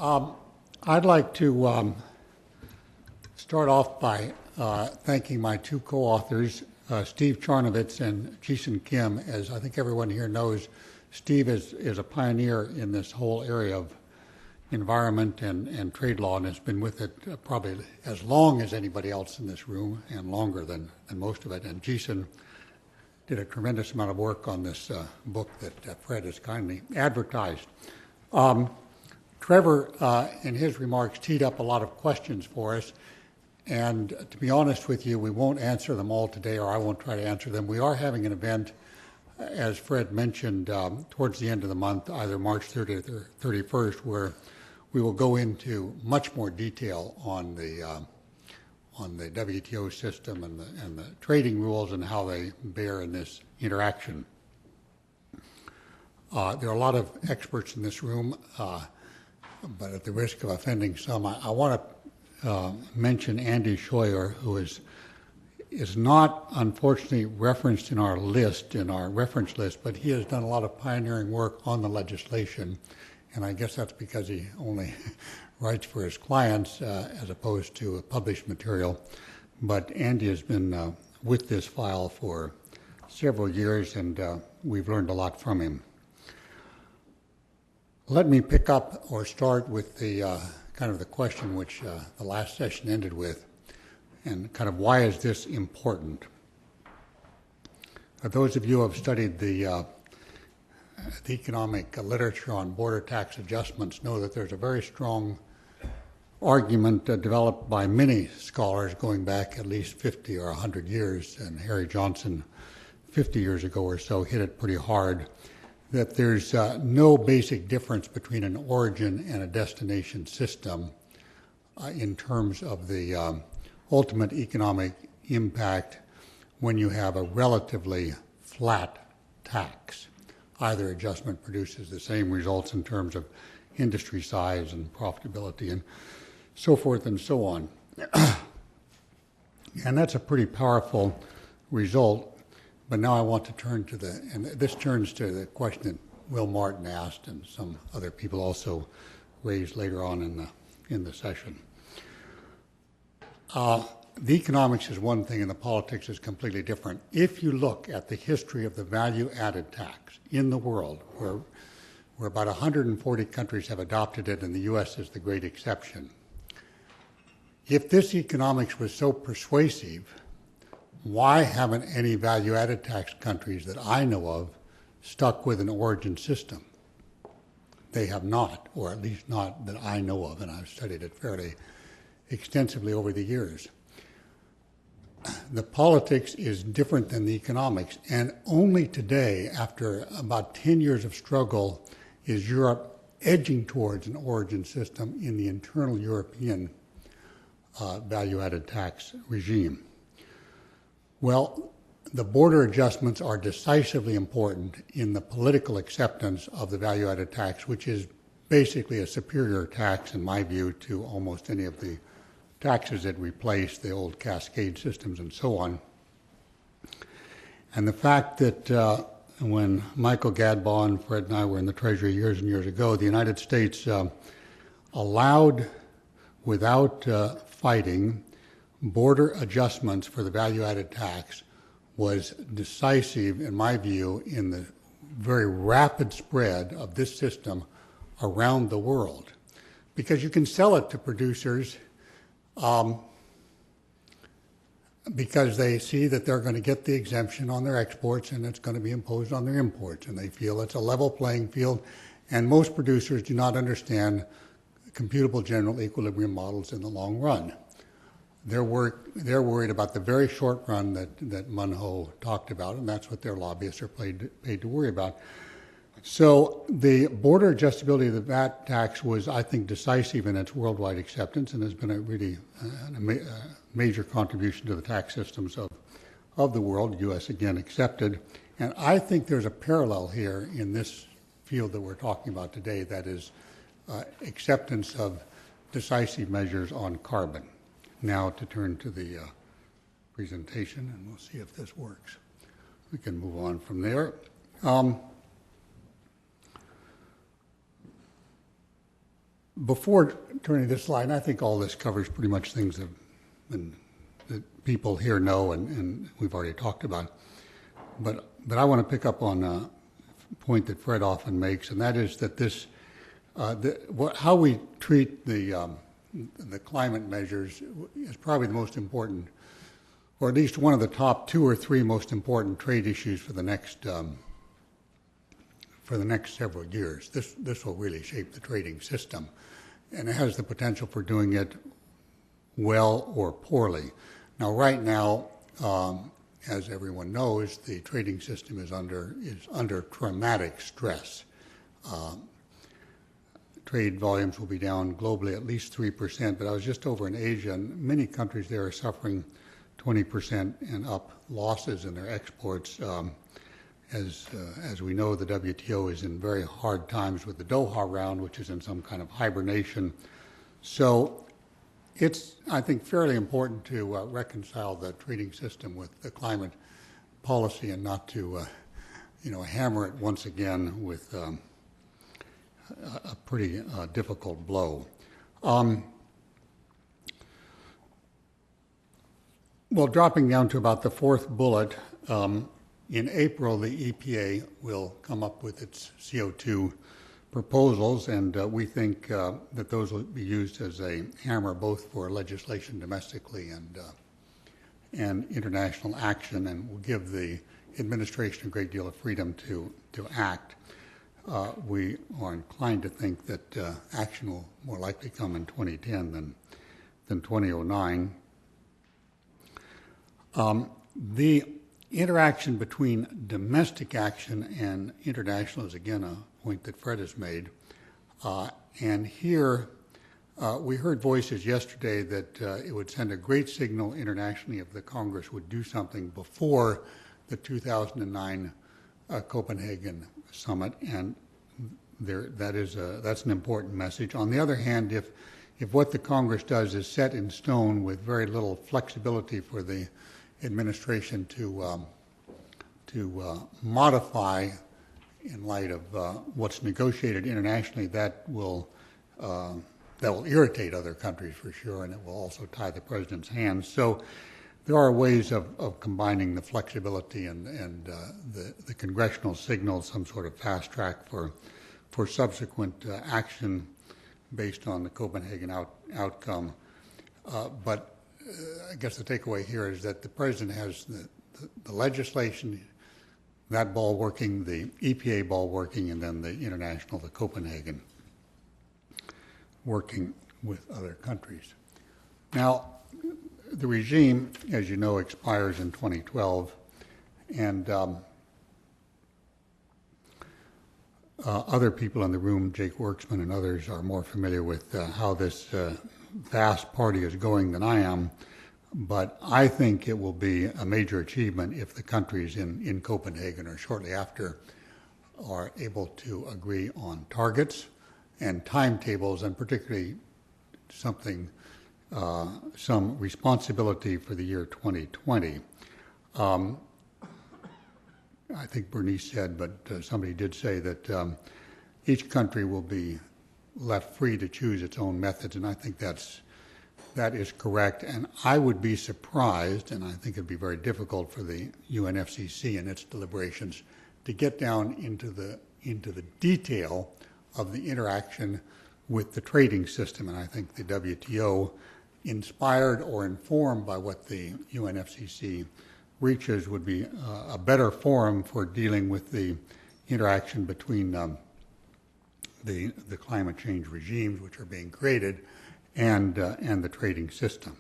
I'd like to start off by thanking my two co-authors, Steve Charnovitz and Jason Kim. As I think everyone here knows, Steve is a pioneer in this whole area of environment and trade law, and has been with it probably as long as anybody else in this room, and longer than most of it. And Jason did a tremendous amount of work on this book that Fred has kindly advertised. Trevor, in his remarks, teed up a lot of questions for us, and to be honest with you, we won't answer them all today, or I won't try to answer them. We are having an event, as Fred mentioned, towards the end of the month, either March 30th or 31st, where we will go into much more detail on the WTO system and the trading rules and how they bear in this interaction. There are a lot of experts in this room, but at the risk of offending some, I want to mention Andy Scheuer, who is not, unfortunately, referenced in our list, in our reference list, but he has done a lot of pioneering work on the legislation, and I guess that's because he only writes for his clients as opposed to published material. But Andy has been with this file for several years, and we've learned a lot from him. Let me pick up or start with the kind of the question which the last session ended with, and kind of why is this important? Those of you who have studied the economic literature on border tax adjustments know that there's a very strong argument developed by many scholars going back at least 50 or 100 years, and Harry Johnson 50 years ago or so hit it pretty hard, that there's no basic difference between an origin and a destination system in terms of the ultimate economic impact when you have a relatively flat tax. Either adjustment produces the same results in terms of industry size and profitability and so forth and so on. And that's a pretty powerful result. But now I want to turn to and this turns to the question that Will Martin asked and some other people also raised later on in the session. The economics is one thing and the politics is completely different. If you look at the history of the value-added tax in the world, where about 140 countries have adopted it and the U.S. is the great exception, if this economics was so persuasive, why haven't any value-added tax countries that I know of stuck with an origin system? They have not, or at least not that I know of, and I've studied it fairly extensively over the years. The politics is different than the economics, and only today, after about 10 years of struggle, is Europe edging towards an origin system in the internal European value-added tax regime. Well, the border adjustments are decisively important in the political acceptance of the value-added tax, which is basically a superior tax, in my view, to almost any of the taxes that replace the old cascade systems and so on. And the fact that when Michael Gadbaugh and Fred and I were in the Treasury years and years ago, the United States allowed, without fighting, border adjustments for the value-added tax was decisive, in my view, in the very rapid spread of this system around the world. Because you can sell it to producers because they see that they're going to get the exemption on their exports and it's going to be imposed on their imports, and they feel it's a level playing field, and most producers do not understand computable general equilibrium models in the long run. They're worried about the very short run that Munho talked about, and that's what their lobbyists are paid to worry about. So the border adjustability of the VAT tax was, I think, decisive in its worldwide acceptance, and has been a really major contribution to the tax systems of the world, U.S. again accepted. And I think there's a parallel here in this field that we're talking about today, that is acceptance of decisive measures on carbon. Now to turn to the presentation, and we'll see if this works. We can move on from there. Before turning to this slide, and I think all this covers pretty much things that people here know and we've already talked about. But I want to pick up on a point that Fred often makes, and that is that this, how we treat the climate measures is probably the most important, or at least one of the top 2 or 3 most important trade issues for the next several years. This will really shape the trading system, and it has the potential for doing it well or poorly. Now, right now, as everyone knows, the trading system is under traumatic stress. Trade volumes will be down globally at least 3%, but I was just over in Asia, and many countries there are suffering 20% and up losses in their exports. As we know, the WTO is in very hard times with the Doha round, which is in some kind of hibernation. So it's, I think, fairly important to reconcile the trading system with the climate policy and not to, hammer it once again with a pretty difficult blow. Well, dropping down to about the 4th bullet, in April, the EPA will come up with its CO2 proposals, and we think that those will be used as a hammer both for legislation domestically and international action, and will give the administration a great deal of freedom to act. We are inclined to think that action will more likely come in 2010 than 2009. The interaction between domestic action and international is, again, a point that Fred has made. And here, we heard voices yesterday that it would send a great signal internationally if the Congress would do something before the 2009 Copenhagen summit, and that's an important message. On the other hand, if what the Congress does is set in stone with very little flexibility for the administration to modify in light of what's negotiated internationally, that will irritate other countries for sure, and it will also tie the president's hands. So there are ways of combining the flexibility and the congressional signal, some sort of fast track for subsequent action based on the Copenhagen outcome. But I guess the takeaway here is that the president has the legislation, that ball working, the EPA ball working, and then the international, the Copenhagen, working with other countries. Now, the regime, as you know, expires in 2012, and other people in the room, Jake Worksman and others, are more familiar with how this vast party is going than I am, but I think it will be a major achievement if the countries in Copenhagen or shortly after are able to agree on targets and timetables, and particularly some responsibility for the year 2020. I think Bernice said, but somebody did say that each country will be left free to choose its own methods, and I think that is correct. And I would be surprised, and I think it'd be very difficult for the UNFCCC and its deliberations to get down into the detail of the interaction with the trading system. And I think the WTO, inspired or informed by what the UNFCCC reaches, would be a better forum for dealing with the interaction between the climate change regimes which are being created and the trading system.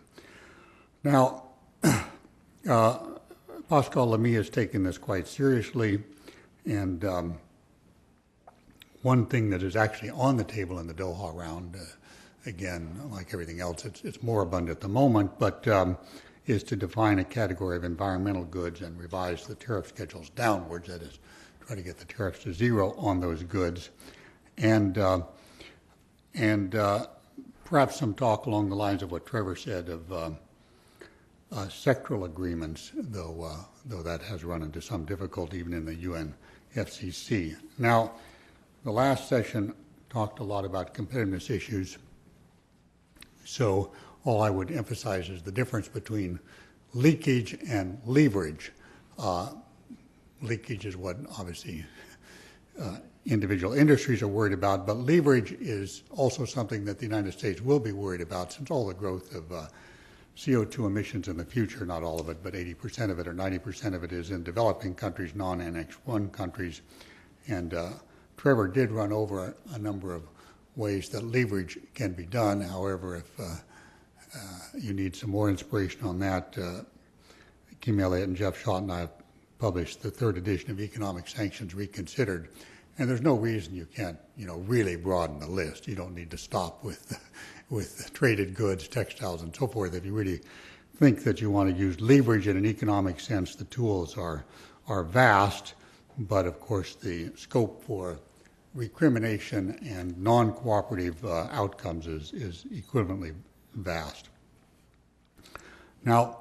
Now, Pascal Lamy has taken this quite seriously, and one thing that is actually on the table in the Doha round, again, like everything else, it's moribund at the moment, but is to define a category of environmental goods and revise the tariff schedules downwards, that is, try to get the tariffs to zero on those goods. And perhaps some talk along the lines of what Trevor said of sectoral agreements, though that has run into some difficulty even in the UNFCCC. Now, the last session talked a lot about competitiveness issues. So all I would emphasize is the difference between leakage and leverage. Leakage is what obviously individual industries are worried about, but leverage is also something that the United States will be worried about, since all the growth of CO2 emissions in the future, not all of it, but 80% of it or 90% of it is in developing countries, non-Annex I countries. And Trevor did run over a number of ways that leverage can be done. However, if you need some more inspiration on that, Kim Elliott and Jeff Schott and I have published the third edition of Economic Sanctions Reconsidered, and there's no reason you can't, really broaden the list. You don't need to stop with traded goods, textiles, and so forth. If you really think that you want to use leverage in an economic sense, the tools are vast, but of course the scope for recrimination and non-cooperative outcomes is equivalently vast. Now,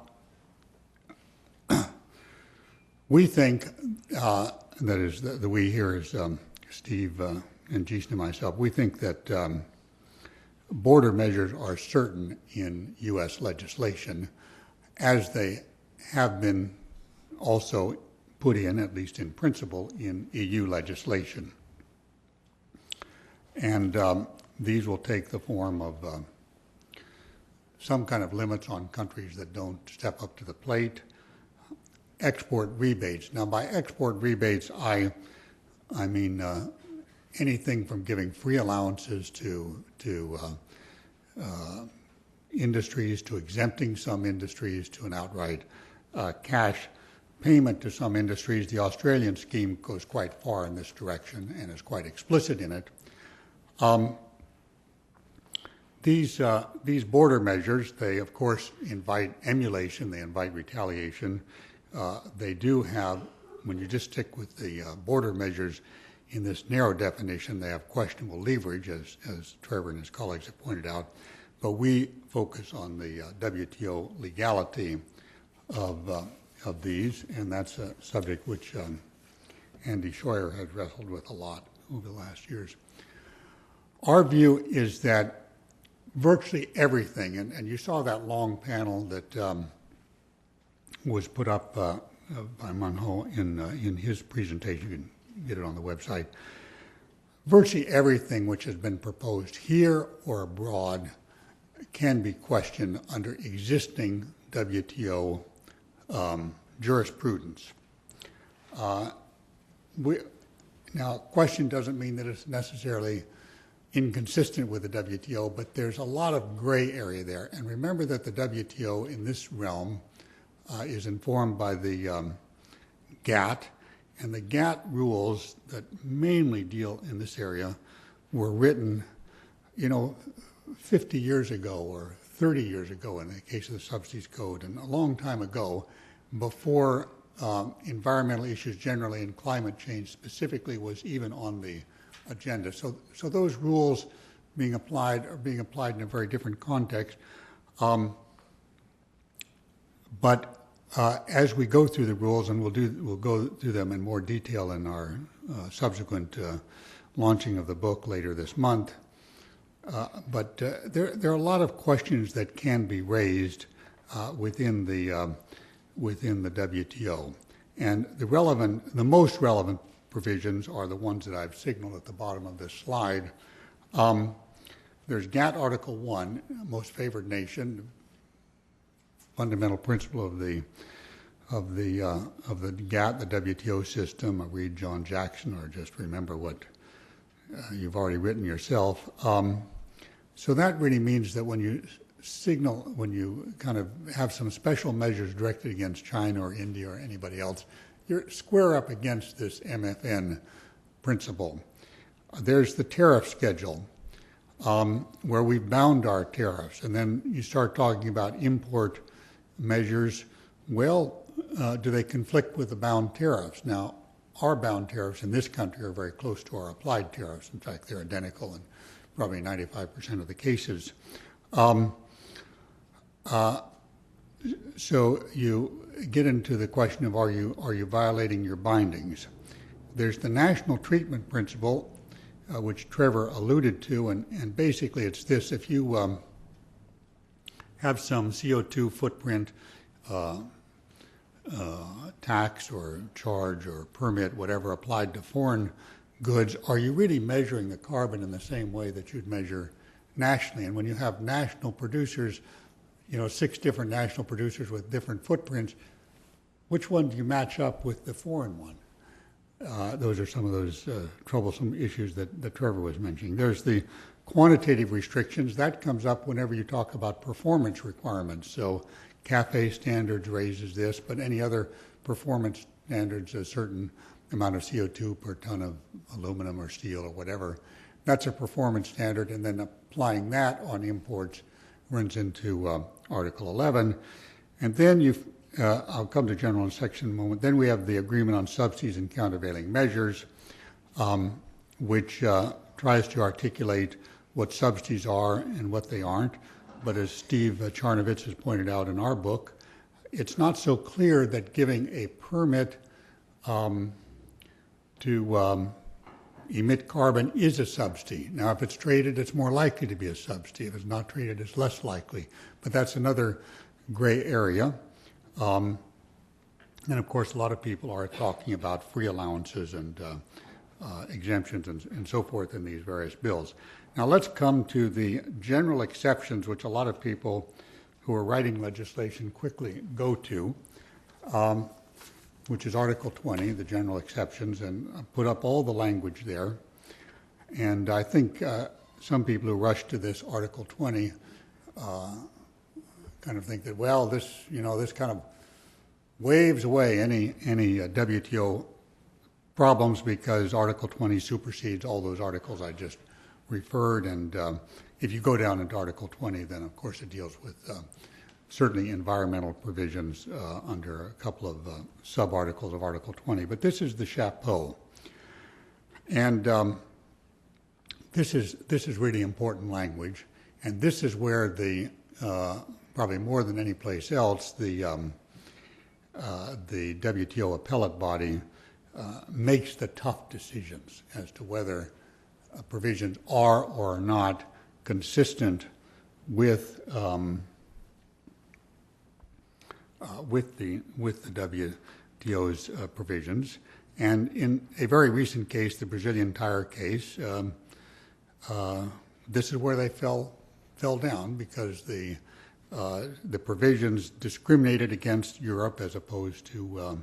we think, that is, the we here is Steve and Jason and myself, we think that border measures are certain in U.S. legislation, as they have been also put in, at least in principle, in EU legislation. And these will take the form of some kind of limits on countries that don't step up to the plate, export rebates. Now, by export rebates, I mean anything from giving free allowances to industries, to exempting some industries, to an outright cash payment to some industries. The Australian scheme goes quite far in this direction and is quite explicit in it. These border measures, they of course invite emulation, they invite retaliation. They do have, when you just stick with the border measures in this narrow definition, they have questionable leverage, as Trevor and his colleagues have pointed out. But we focus on the WTO legality of these, and that's a subject which Andy Scheuer has wrestled with a lot over the last years. Our view is that virtually everything, and you saw that long panel that was put up by Munho in his presentation. You can get it on the website. Virtually everything which has been proposed here or abroad can be questioned under existing WTO jurisprudence. Now, question doesn't mean that it's necessarily inconsistent with the WTO, but there's a lot of gray area there. And remember that the WTO in this realm is informed by the GATT, and the GATT rules that mainly deal in this area were written, 50 years ago or 30 years ago in the case of the Subsidies Code, and a long time ago, before environmental issues generally and climate change specifically was even on the agenda. So those rules being applied are being applied in a very different context. But as we go through the rules, and we'll go through them in more detail in our subsequent launching of the book later this month. But there are a lot of questions that can be raised within the WTO, and the most relevant provisions are the ones that I've signaled at the bottom of this slide. There's GATT Article 1, Most Favored Nation, fundamental principle of the GATT, the WTO system. I read John Jackson, or just remember what you've already written yourself. So that really means that when you kind of have some special measures directed against China or India or anybody else, you're square up against this MFN principle. There's the tariff schedule, where we've bound our tariffs, and then you start talking about import measures. Well, do they conflict with the bound tariffs? Now, our bound tariffs in this country are very close to our applied tariffs. In fact, they're identical in probably 95% of the cases. So you get into the question of are you violating your bindings? There's the national treatment principle, which Trevor alluded to, and basically it's this: if you have some CO2 footprint tax or charge or permit, whatever, applied to foreign goods, are you really measuring the carbon in the same way that you'd measure nationally? And when you have national producers, 6 different national producers with different footprints, which one do you match up with the foreign one? Those are some of those troublesome issues that Trevor was mentioning. There's the quantitative restrictions. That comes up whenever you talk about performance requirements. So CAFE standards raises this, but any other performance standards, a certain amount of CO2 per ton of aluminum or steel or whatever, that's a performance standard, and then applying that on imports runs into Article 11. And then I'll come to general section in a moment. Then we have the agreement on subsidies and countervailing measures, which tries to articulate what subsidies are and what they aren't. But as Steve Charnovitz has pointed out in our book, it's not so clear that giving a permit to emit carbon is a subsidy. Now, if it's traded, it's more likely to be a subsidy. If it's not traded, it's less likely. But that's another gray area. And of course, a lot of people are talking about free allowances and exemptions and so forth in these various bills. Now let's come to the general exceptions, which a lot of people who are writing legislation quickly go to, which is Article 20, the general exceptions, and I put up all the language there. And I think some people who rush to this Article 20 kind of think that, well, this kind of waves away any WTO problems because Article 20 supersedes all those articles I just referred. And if you go down into Article 20, then of course it deals with certainly environmental provisions under a couple of sub-articles of Article 20. But this is the chapeau. And this is really important language. And this is where the probably more than any place else, the WTO appellate body makes the tough decisions as to whether provisions are or are not consistent with the WTO's provisions. And in a very recent case, the Brazilian tire case, this is where they fell down because the provisions discriminated against Europe as opposed to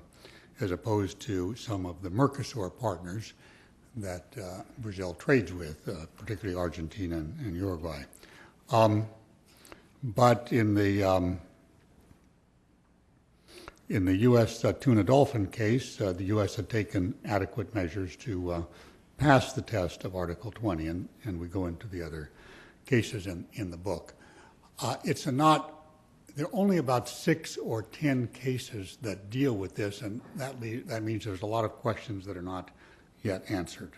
some of the Mercosur partners that Brazil trades with, particularly Argentina and Uruguay. But in the U.S. Tuna dolphin case, the U.S. had taken adequate measures to pass the test of Article 20, and we go into the other cases in the book. There are only about 6 or 10 cases that deal with this, and that means there's a lot of questions that are not yet answered.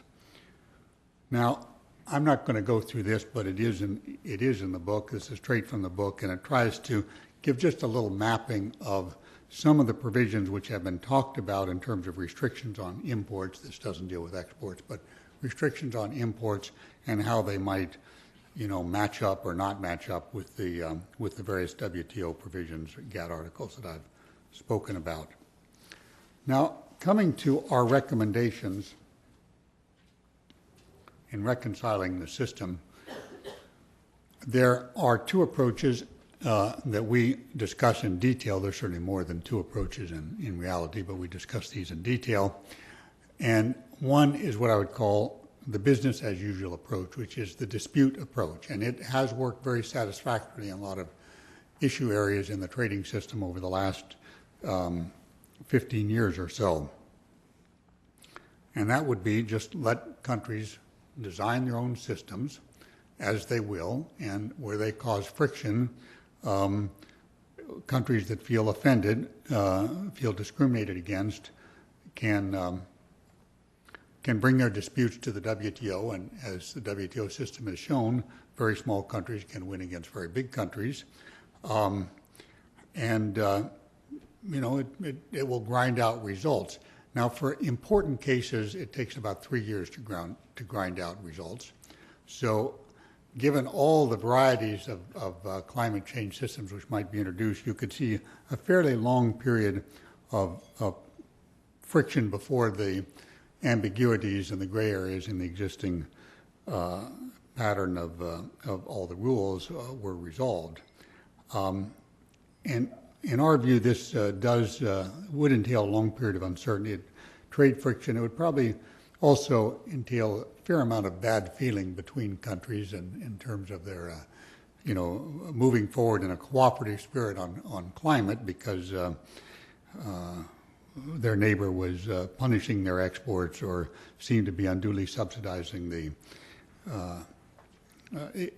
Now, I'm not going to go through this, but it is in the book. This is straight from the book, and it tries to give just a little mapping of some of the provisions which have been talked about in terms of restrictions on imports. This doesn't deal with exports, but restrictions on imports and how they might match up or not match up with the various WTO provisions, GATT articles that I've spoken about. Now, coming to our recommendations in reconciling the system, there are 2 approaches that we discuss in detail. There's certainly more than 2 approaches in reality, but we discuss these in detail. And one is what I would call the business as usual approach, which is the dispute approach. And it has worked very satisfactorily in a lot of issue areas in the trading system over the last 15 years or so. And that would be just let countries design their own systems as they will, and where they cause friction, countries that feel offended, feel discriminated against, can bring their disputes to the WTO, and as the WTO system has shown, very small countries can win against very big countries. It will grind out results. Now, for important cases, it takes about 3 years to grind out results. So given all the varieties of climate change systems which might be introduced, you could see a fairly long period of friction before the ambiguities and the gray areas in the existing pattern of all the rules were resolved. And in our view, this would entail a long period of uncertainty, trade friction. It would probably also entail a fair amount of bad feeling between countries in terms of their, moving forward in a cooperative spirit on climate, because their neighbor was punishing their exports or seemed to be unduly subsidizing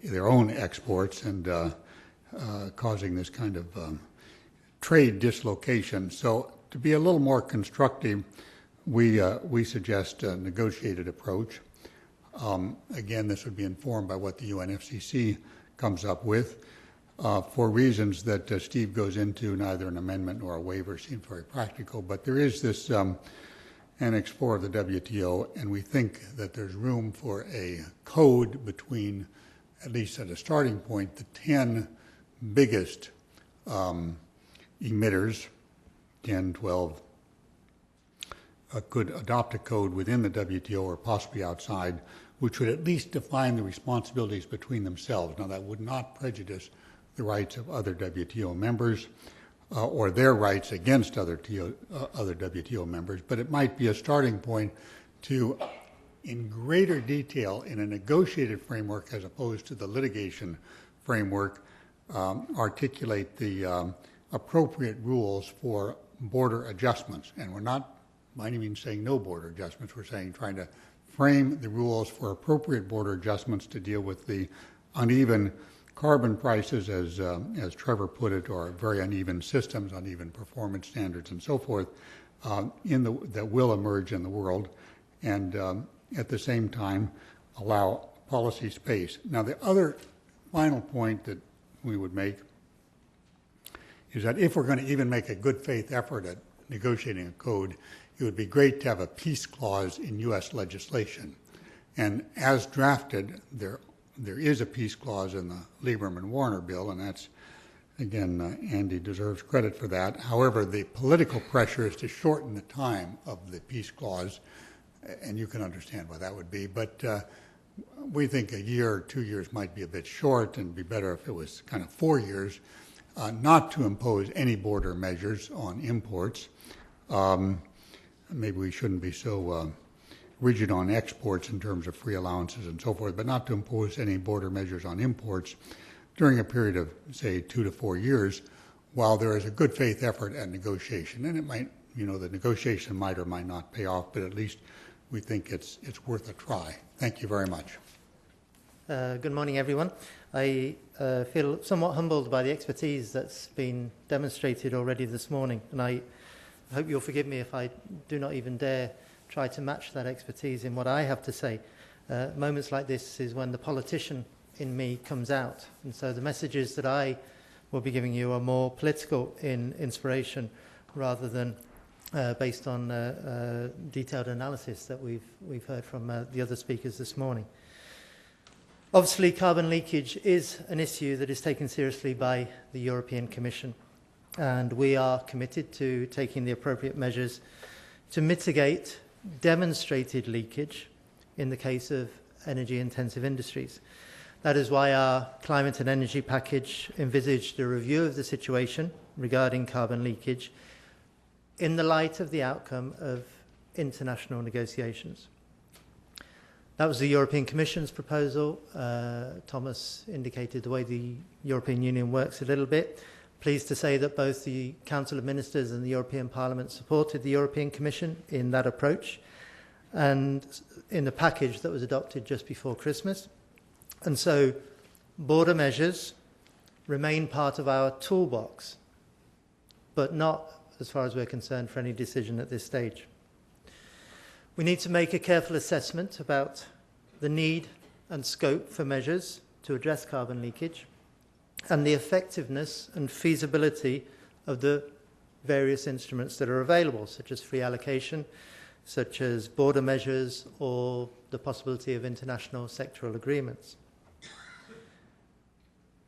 their own exports and causing this kind of trade dislocation. So to be a little more constructive, we suggest a negotiated approach. Again, this would be informed by what the UNFCCC comes up with. For reasons that Steve goes into, neither an amendment nor a waiver seems very practical, but there is this Annex 4 of the WTO, and we think that there's room for a code between, at least at a starting point, the 10 biggest emitters, 10, 12, could adopt a code within the WTO or possibly outside, which would at least define the responsibilities between themselves. Now, that would not prejudice the rights of other WTO members or their rights against other WTO members, but it might be a starting point to, in greater detail, in a negotiated framework as opposed to the litigation framework, articulate the appropriate rules for border adjustments. And we're not by any means saying no border adjustments. We're saying trying to frame the rules for appropriate border adjustments to deal with the uneven carbon prices, as Trevor put it, or very uneven systems, uneven performance standards, and so forth, that will emerge in the world, and at the same time allow policy space. Now, the other final point that we would make is that if we're going to even make a good faith effort at negotiating a code, it would be great to have a peace clause in U.S. legislation. And as drafted, there is a peace clause in the Lieberman-Warner bill, and that's, again, Andy deserves credit for that. However, the political pressure is to shorten the time of the peace clause, and you can understand why that would be. But we think a year or 2 years might be a bit short, and be better if it was kind of 4 years, not to impose any border measures on imports. Maybe we shouldn't be so rigid on exports in terms of free allowances and so forth, but not to impose any border measures on imports during a period of, say, 2 to 4 years, while there is a good faith effort at negotiation. And it might, the negotiation might or might not pay off, but at least we think it's worth a try. Thank you very much. Good morning, everyone. I feel somewhat humbled by the expertise that's been demonstrated already this morning, and I hope you'll forgive me if I do not even dare try to match that expertise in what I have to say. Moments like this is when the politician in me comes out, and so the messages that I will be giving you are more political in inspiration rather than based on detailed analysis that we've heard from the other speakers this morning. Obviously, carbon leakage is an issue that is taken seriously by the European Commission, and we are committed to taking the appropriate measures to mitigate demonstrated leakage in the case of energy-intensive industries. That is why our climate and energy package envisaged a review of the situation regarding carbon leakage in the light of the outcome of international negotiations. That was the European Commission's proposal. Thomas indicated the way the European Union works a little bit. Pleased to say that both the Council of Ministers and the European Parliament supported the European Commission in that approach and in the package that was adopted just before Christmas. And so border measures remain part of our toolbox, but not, as far as we're concerned, for any decision at this stage. We need to make a careful assessment about the need and scope for measures to address carbon leakage and the effectiveness and feasibility of the various instruments that are available, such as free allocation, such as border measures, or the possibility of international sectoral agreements.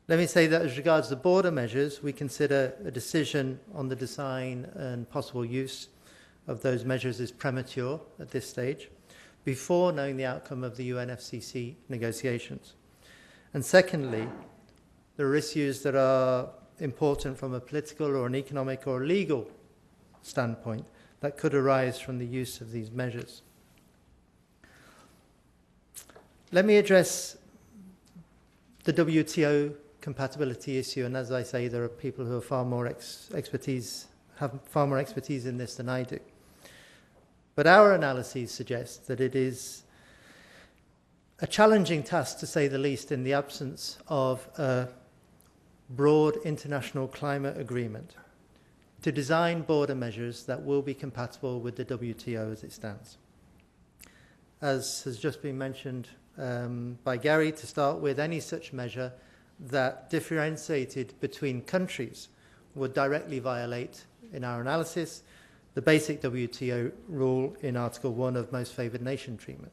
Let me say that as regards the border measures, we consider a decision on the design and possible use of those measures is premature at this stage, before knowing the outcome of the UNFCCC negotiations. And secondly, there are issues that are important from a political or an economic or legal standpoint that could arise from the use of these measures. Let me address the WTO compatibility issue, and as I say, there are people who have far more expertise in this than I do. But our analyses suggest that it is a challenging task, to say the least, in the absence of a broad international climate agreement, to design border measures that will be compatible with the WTO as it stands. As has just been mentioned by Gary, to start with, any such measure that differentiated between countries would directly violate, in our analysis, the basic WTO rule in Article 1 of Most Favoured Nation treatment.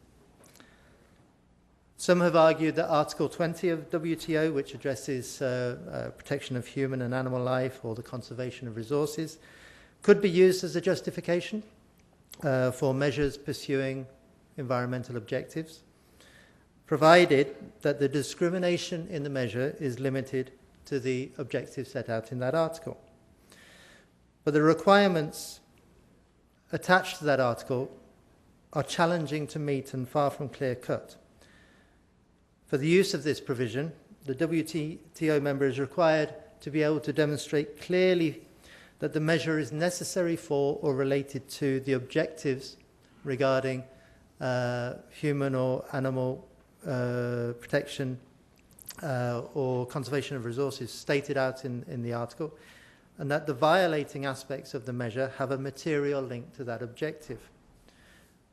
Some have argued that Article 20 of WTO, which addresses protection of human and animal life or the conservation of resources, could be used as a justification for measures pursuing environmental objectives, provided that the discrimination in the measure is limited to the objectives set out in that article. But the requirements attached to that article are challenging to meet and far from clear-cut. For the use of this provision, the WTO member is required to be able to demonstrate clearly that the measure is necessary for or related to the objectives regarding human or animal protection or conservation of resources stated out in the article, and that the violating aspects of the measure have a material link to that objective.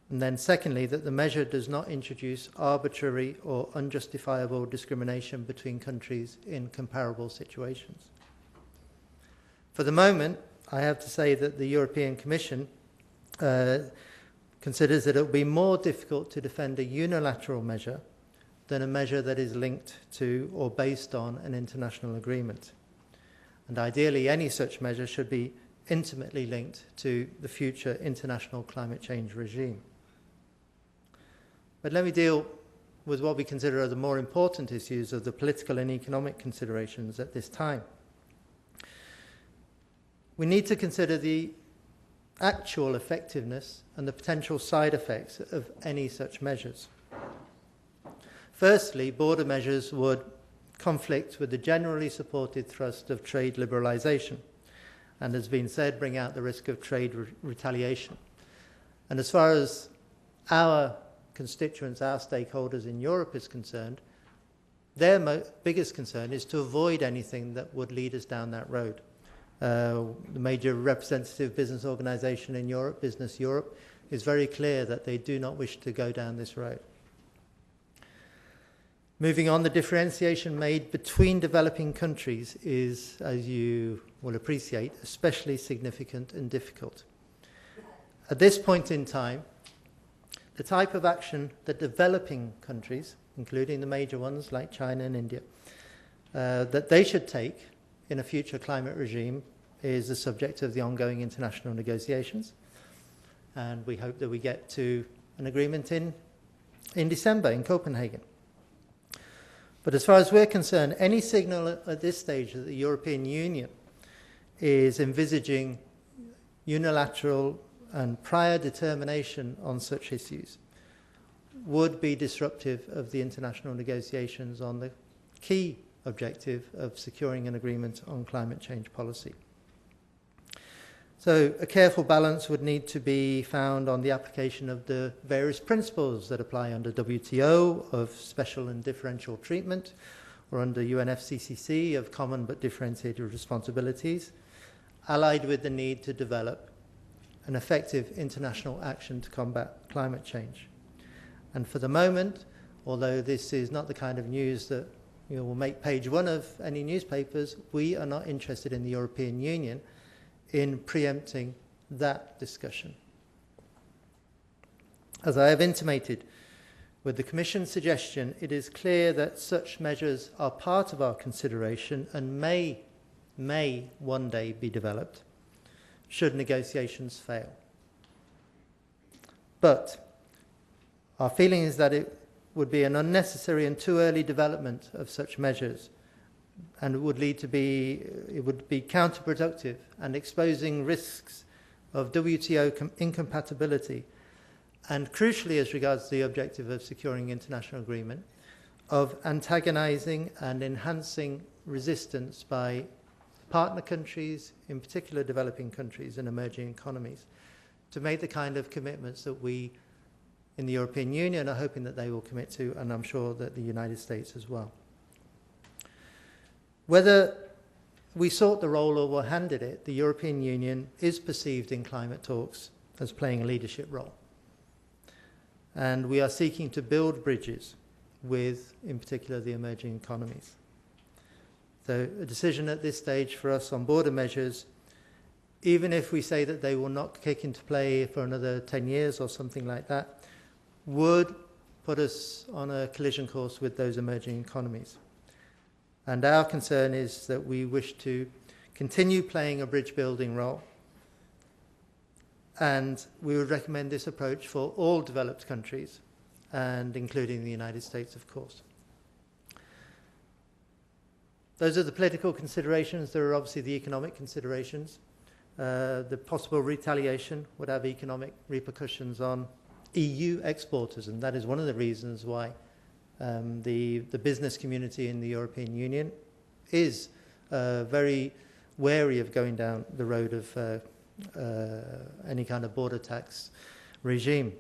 And then secondly, that the measure does not introduce arbitrary or unjustifiable discrimination between countries in comparable situations. For the moment, I have to say that the European Commission considers that it will be more difficult to defend a unilateral measure than a measure that is linked to or based on an international agreement. And ideally, any such measure should be intimately linked to the future international climate change regime. But let me deal with what we consider are the more important issues of the political and economic considerations at this time. We need to consider the actual effectiveness and the potential side effects of any such measures. Firstly, border measures would conflict with the generally supported thrust of trade liberalisation, and as has been said, bring out the risk of trade retaliation. And as far as our constituents, our stakeholders in Europe is concerned, their biggest concern is to avoid anything that would lead us down that road. The major representative business organisation in Europe, Business Europe, is very clear that they do not wish to go down this road. Moving on, the differentiation made between developing countries is, as you will appreciate, especially significant and difficult. At this point in time, the type of action that developing countries, including the major ones like China and India, that they should take in a future climate regime is the subject of the ongoing international negotiations. And we hope that we get to an agreement in December in Copenhagen. But as far as we're concerned, any signal at this stage that the European Union is envisaging unilateral and prior determination on such issues would be disruptive of the international negotiations on the key objective of securing an agreement on climate change policy. So a careful balance would need to be found on the application of the various principles that apply under WTO of special and differential treatment, or under UNFCCC of common but differentiated responsibilities, allied with the need to develop an effective international action to combat climate change. And for the moment, although this is not the kind of news that will make page one of any newspapers, we are not interested in the European Union in preempting that discussion. As I have intimated, with the Commission's suggestion, it is clear that such measures are part of our consideration and may one day be developed, should negotiations fail. But our feeling is that it would be an unnecessary and too early development of such measures, and it would be counterproductive and exposing risks of WTO incompatibility, and crucially as regards the objective of securing international agreement, of antagonizing and enhancing resistance by partner countries, in particular developing countries and emerging economies, to make the kind of commitments that we in the European Union are hoping that they will commit to, and I'm sure that the United States as well. Whether we sought the role or were handed it, the European Union is perceived in climate talks as playing a leadership role. And we are seeking to build bridges with, in particular, the emerging economies. So a decision at this stage for us on border measures, even if we say that they will not kick into play for another 10 years or something like that, would put us on a collision course with those emerging economies. And our concern is that we wish to continue playing a bridge building role, and we would recommend this approach for all developed countries, and including the United States, of course. Those are the political considerations. There are obviously the economic considerations. The possible retaliation would have economic repercussions on EU exporters, and that is one of the reasons why the business community in the European Union is very wary of going down the road of any kind of border tax regime.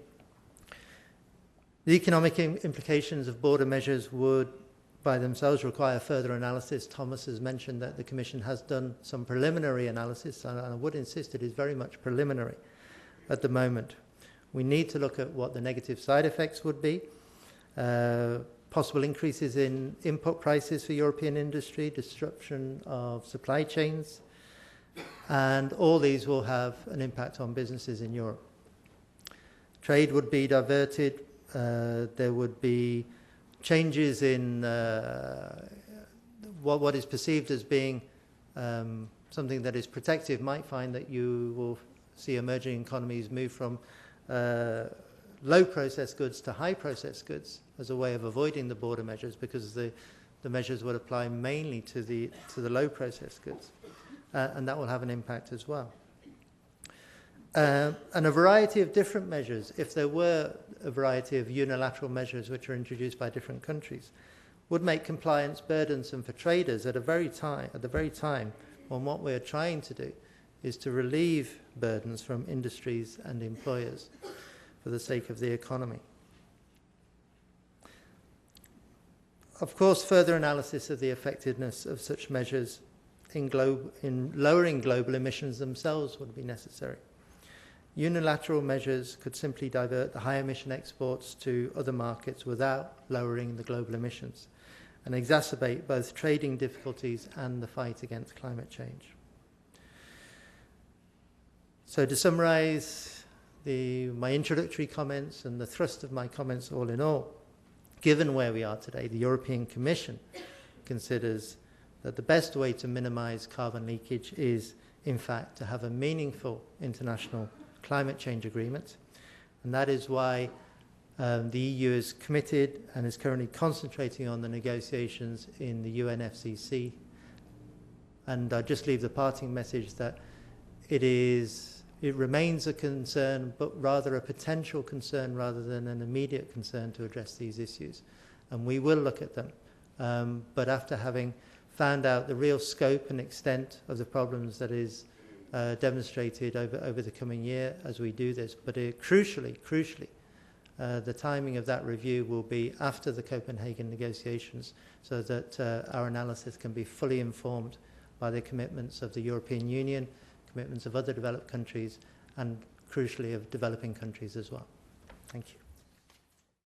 The economic implications of border measures would by themselves require further analysis. Thomas has mentioned that the Commission has done some preliminary analysis, and I would insist it is very much preliminary at the moment. We need to look at what the negative side effects would be, possible increases in input prices for European industry, disruption of supply chains, and all these will have an impact on businesses in Europe. Trade would be diverted. There would be changes in what is perceived as being something that is protective. Might find that you will see emerging economies move from low processed goods to high processed goods as a way of avoiding the border measures, because the measures would apply mainly to the low processed goods. And that will have an impact as well. And a variety of different measures, if there were a variety of unilateral measures which are introduced by different countries, would make compliance burdensome for traders at the very time when what we're trying to do is to relieve burdens from industries and employers for the sake of the economy. Of course, further analysis of the effectiveness of such measures in lowering global emissions themselves would be necessary. Unilateral measures could simply divert the high emission exports to other markets without lowering the global emissions, and exacerbate both trading difficulties and the fight against climate change. So to summarize my introductory comments and the thrust of my comments all in all, given where we are today, the European Commission considers that the best way to minimize carbon leakage is, in fact, to have a meaningful international climate change agreement. And that is why the EU is committed and is currently concentrating on the negotiations in the UNFCCC. And I just leave the parting message that it remains a concern, but rather a potential concern rather than an immediate concern to address these issues. And we will look at them. But after having found out the real scope and extent of the problems that is demonstrated over the coming year as we do this. But crucially, the timing of that review will be after the Copenhagen negotiations, so that our analysis can be fully informed by the commitments of the European Union, commitments of other developed countries, and crucially of developing countries as well. Thank you.